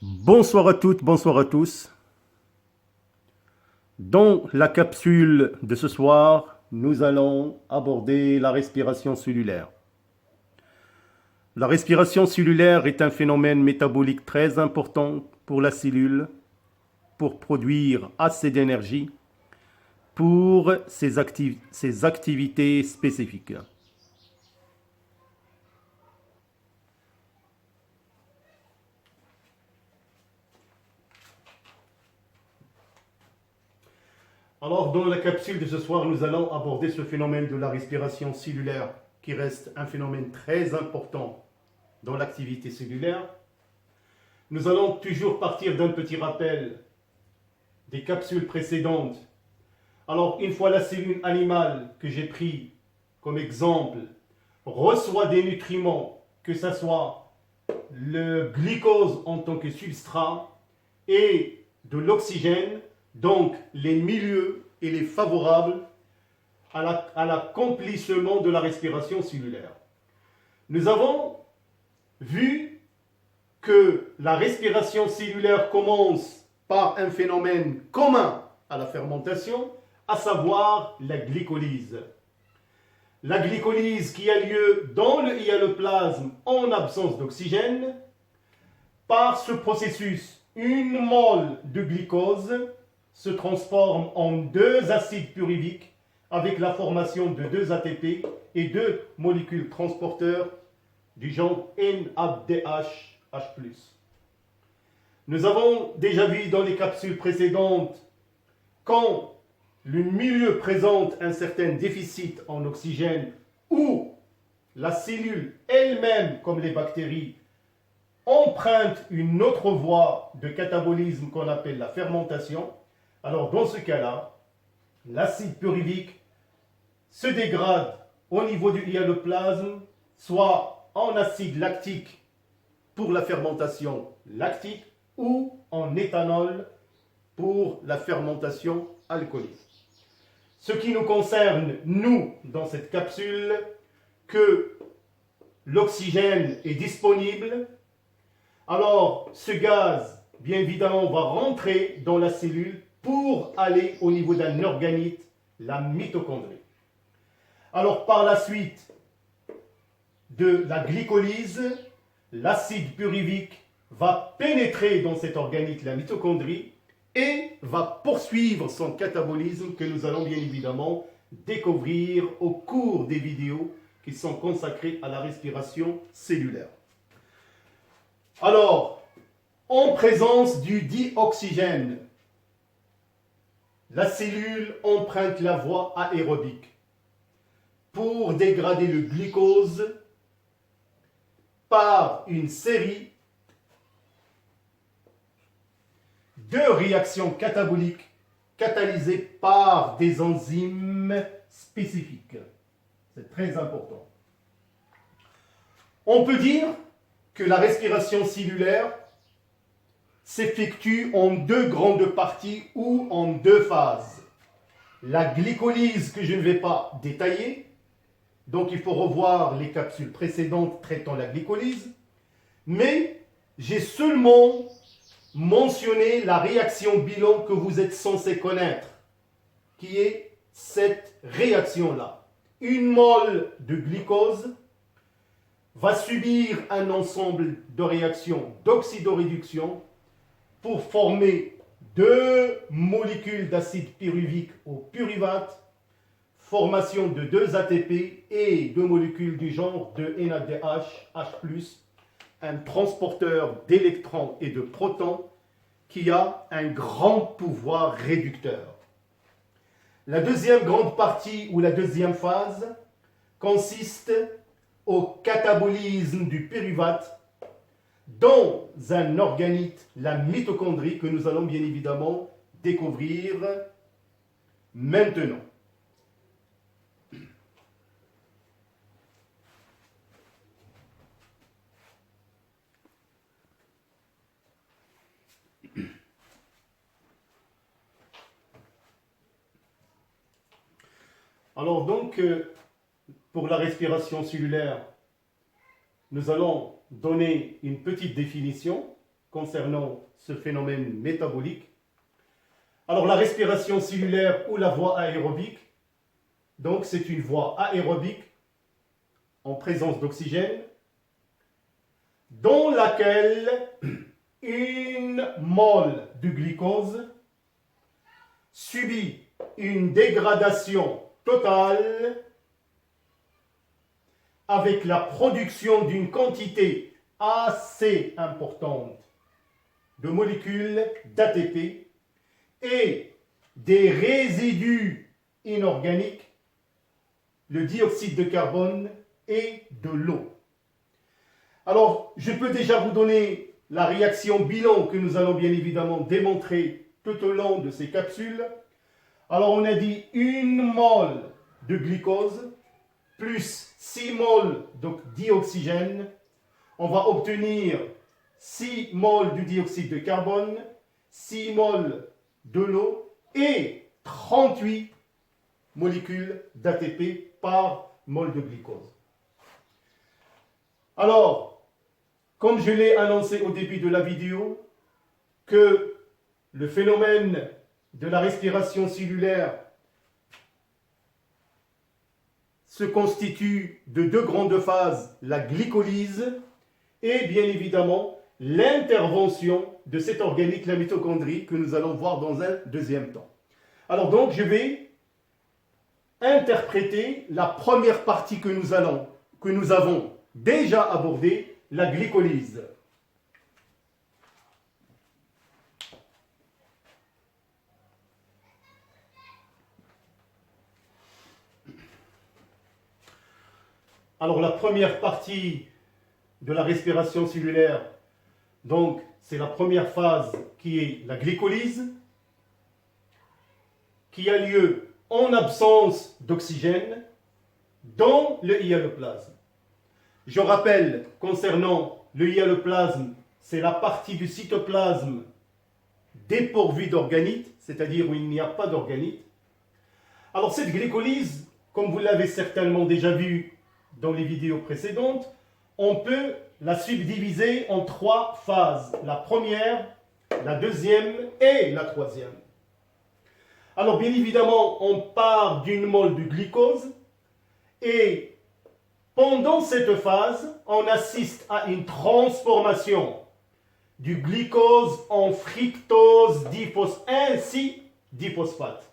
Bonsoir à toutes, bonsoir à tous. Dans la capsule de ce soir, nous allons aborder la respiration cellulaire. La respiration cellulaire est un phénomène métabolique très important pour la cellule pour produire assez d'énergie pour ses activités spécifiques. Alors, dans la capsule de ce soir, nous allons aborder ce phénomène de la respiration cellulaire qui reste un phénomène très important dans l'activité cellulaire. Nous allons toujours partir d'un petit rappel des capsules précédentes. Alors, une fois la cellule animale que j'ai pris comme exemple reçoit des nutriments, que ce soit le glucose en tant que substrat et de l'oxygène, donc les milieux et les favorables à l'accomplissement de la respiration cellulaire. Nous avons vu que la respiration cellulaire commence par un phénomène commun à la fermentation, à savoir la glycolyse. La glycolyse qui a lieu dans le hyaloplasme en absence d'oxygène. Par ce processus, une mole de glucose se transforme en 2 acides pyruviques avec la formation de 2 ATP et 2 molécules transporteurs du genre NADH+. Nous avons déjà vu dans les capsules précédentes quand le milieu présente un certain déficit en oxygène ou la cellule elle-même, comme les bactéries, emprunte une autre voie de catabolisme qu'on appelle la fermentation. Alors dans ce cas-là, l'acide pyruvique se dégrade au niveau du hyaloplasme, soit en acide lactique pour la fermentation lactique ou en éthanol pour la fermentation alcoolique. Ce qui nous concerne, nous, dans cette capsule, que l'oxygène est disponible, alors ce gaz, bien évidemment, va rentrer dans la cellule pour aller au niveau d'un organite, la mitochondrie. Alors par la suite de la glycolyse, l'acide pyruvique va pénétrer dans cet organite, la mitochondrie, et va poursuivre son catabolisme que nous allons bien évidemment découvrir au cours des vidéos qui sont consacrées à la respiration cellulaire. Alors, en présence du dioxygène, la cellule emprunte la voie aérobique pour dégrader le glucose par une série de réactions cataboliques catalysées par des enzymes spécifiques. C'est très important. On peut dire que la respiration cellulaire s'effectue en 2 grandes parties ou en 2 phases. La glycolyse que je ne vais pas détailler, donc il faut revoir les capsules précédentes traitant la glycolyse, mais j'ai seulement mentionné la réaction bilan que vous êtes censé connaître, qui est cette réaction-là. Une mole de glucose va subir un ensemble de réactions d'oxydoréduction pour former 2 molécules d'acide pyruvique au pyruvate, formation de 2 ATP et 2 molécules du genre de NADH+, un transporteur d'électrons et de protons qui a un grand pouvoir réducteur. La deuxième grande partie ou la deuxième phase consiste au catabolisme du pyruvate dans un organite, la mitochondrie, que nous allons bien évidemment découvrir maintenant. Alors donc, pour la respiration cellulaire, nous allons donner une petite définition. concernant ce phénomène métabolique. Alors la respiration cellulaire ou la voie aérobique, donc c'est une voie aérobique en présence d'oxygène dans laquelle une mole de glucose subit une dégradation totale avec la production d'une quantité assez importante de molécules d'ATP et des résidus inorganiques, le dioxyde de carbone et de l'eau. Alors, je peux déjà vous donner la réaction bilan que nous allons bien évidemment démontrer tout au long de ces capsules. Alors, on a dit 1 mole de glucose plus 6 moles d'oxygène. On va obtenir 6 moles de dioxyde de carbone, 6 moles de l'eau et 38 molécules d'ATP par mole de glucose. Alors, comme je l'ai annoncé au début de la vidéo, que le phénomène de la respiration cellulaire se constitue de 2 grandes phases, la glycolyse et bien évidemment l'intervention de cet organique, la mitochondrie, que nous allons voir dans un deuxième temps. Alors donc, je vais interpréter la première partie que nous avons déjà abordée, la glycolyse. Alors la première partie de la respiration cellulaire, donc c'est la première phase qui est la glycolyse, qui a lieu en absence d'oxygène dans le hyaloplasme. Je rappelle, concernant le hyaloplasme, c'est la partie du cytoplasme dépourvue d'organites, c'est-à-dire où il n'y a pas d'organites. Alors cette glycolyse, comme vous l'avez certainement déjà vu dans les vidéos précédentes, on peut la subdiviser en 3 phases. La première, la deuxième et la troisième. Alors bien évidemment, on part d'une mole de glucose et pendant cette phase, on assiste à une transformation du glucose en fructose ainsi diphosphate.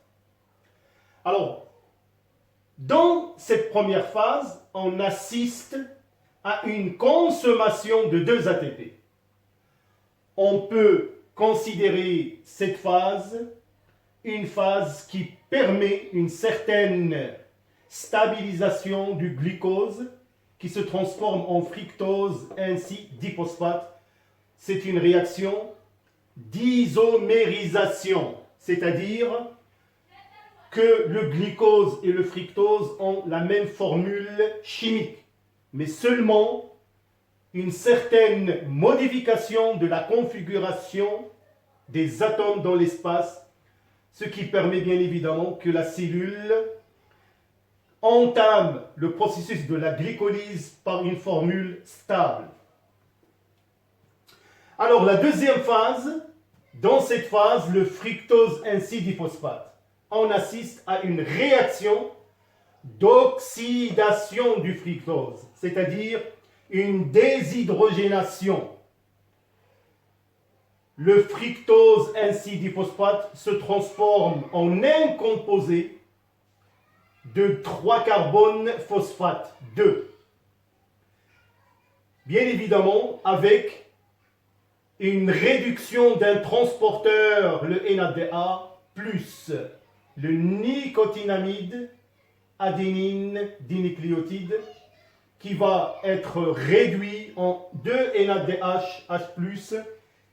Alors, dans cette première phase, on assiste à une consommation de 2 ATP. On peut considérer cette phase une phase qui permet une certaine stabilisation du glucose qui se transforme en fructose ainsi diphosphate. C'est une réaction d'isomérisation, c'est-à-dire que le glucose et le fructose ont la même formule chimique, mais seulement une certaine modification de la configuration des atomes dans l'espace, ce qui permet bien évidemment que la cellule entame le processus de la glycolyse par une formule stable. Alors la deuxième phase, dans cette phase, le fructose ainsi diphosphate, on assiste à une réaction d'oxydation du fructose, c'est-à-dire une déshydrogénation. Le fructose ainsi diphosphate se transforme en un composé de 3 carbones phosphate 2. Bien évidemment, avec une réduction d'un transporteur, le NADA, plus le nicotinamide, adénine dinucléotide, qui va être réduit en 2 NADH, H+,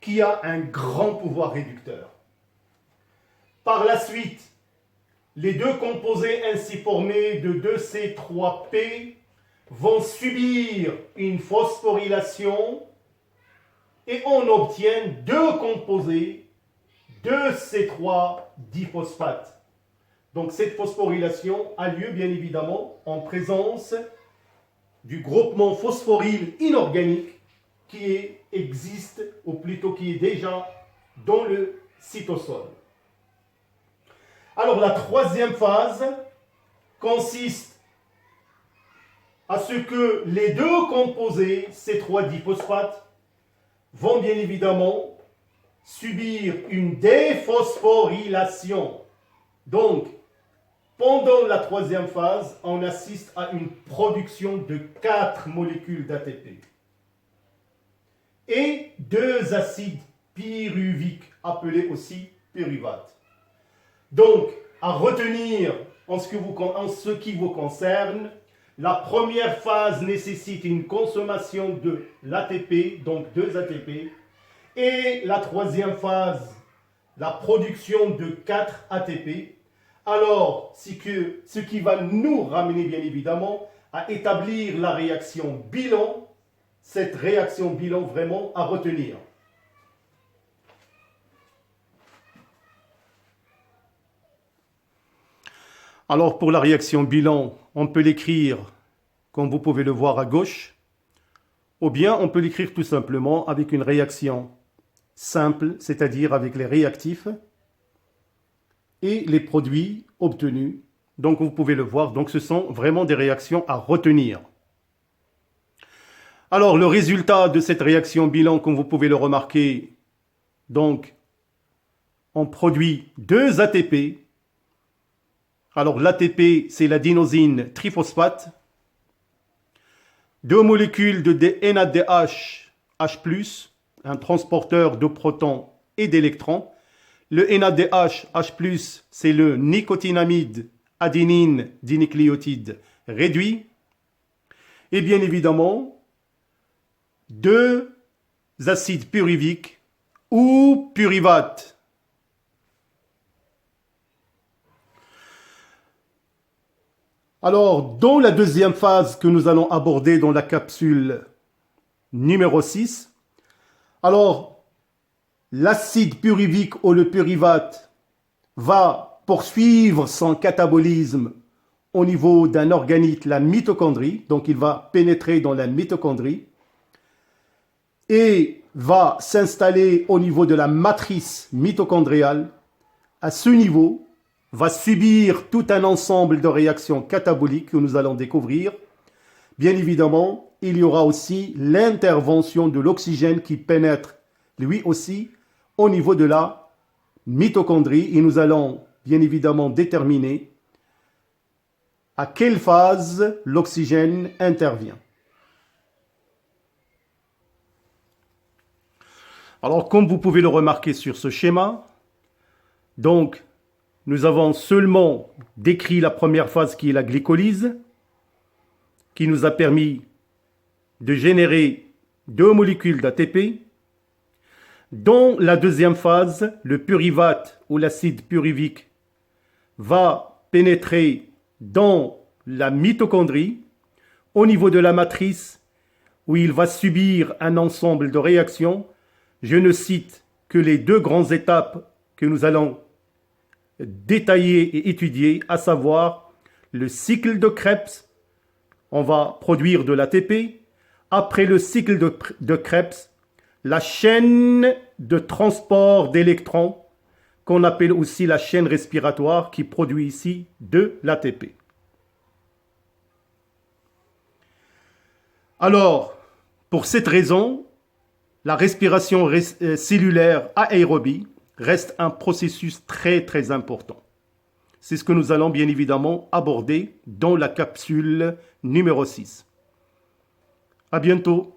qui a un grand pouvoir réducteur. Par la suite, les 2 composés ainsi formés de 2C3P vont subir une phosphorylation et on obtient 2 composés 2C3-diphosphate. Donc cette phosphorylation a lieu bien évidemment en présence du groupement phosphoryle inorganique existe, ou plutôt qui est déjà dans le cytosol. Alors la troisième phase consiste à ce que les deux composés, ces trois diphosphates, vont bien évidemment subir une déphosphorylation. Donc, pendant la troisième phase, on assiste à une production de 4 molécules d'ATP et 2 acides pyruviques, appelés aussi pyruvates. Donc, à retenir en ce qui vous concerne, la première phase nécessite une consommation de l'ATP, donc 2 ATP, et la troisième phase, la production de 4 ATP. Alors, ce qui va nous ramener bien évidemment à établir la réaction bilan, cette réaction bilan vraiment à retenir. Alors pour la réaction bilan, on peut l'écrire comme vous pouvez le voir à gauche, ou bien on peut l'écrire tout simplement avec une réaction simple, c'est-à-dire avec les réactifs et les produits obtenus. Donc vous pouvez le voir, donc ce sont vraiment des réactions à retenir. Alors le résultat de cette réaction bilan, comme vous pouvez le remarquer, donc on produit 2 ATP. Alors l'ATP, c'est l'adénosine triphosphate, 2 molécules de NADH, H+, un transporteur de protons et d'électrons. Le NADH, H+, c'est le nicotinamide adénine dinucléotide réduit. Et bien évidemment, 2 acides pyruviques ou pyruvates. Alors, dans la deuxième phase que nous allons aborder dans la capsule numéro 6, alors, l'acide pyruvique ou le pyruvate va poursuivre son catabolisme au niveau d'un organite, la mitochondrie, donc il va pénétrer dans la mitochondrie et va s'installer au niveau de la matrice mitochondriale. À ce niveau, va subir tout un ensemble de réactions cataboliques que nous allons découvrir. Bien évidemment, il y aura aussi l'intervention de l'oxygène qui pénètre, lui aussi, au niveau de la mitochondrie. Et nous allons bien évidemment déterminer à quelle phase l'oxygène intervient. Alors, comme vous pouvez le remarquer sur ce schéma, donc, nous avons seulement décrit la première phase qui est la glycolyse, qui nous a permis de générer 2 molécules d'ATP. Dans la deuxième phase, le pyruvate ou l'acide pyruvique va pénétrer dans la mitochondrie, au niveau de la matrice, où il va subir un ensemble de réactions. Je ne cite que les 2 grandes étapes que nous allons détaillé et étudié, à savoir le cycle de Krebs. On va produire de l'ATP. Après le cycle de Krebs, la chaîne de transport d'électrons, qu'on appelle aussi la chaîne respiratoire, qui produit ici de l'ATP. Alors, pour cette raison, la respiration cellulaire aérobie reste un processus très très important. C'est ce que nous allons bien évidemment aborder dans la capsule numéro 6. À bientôt.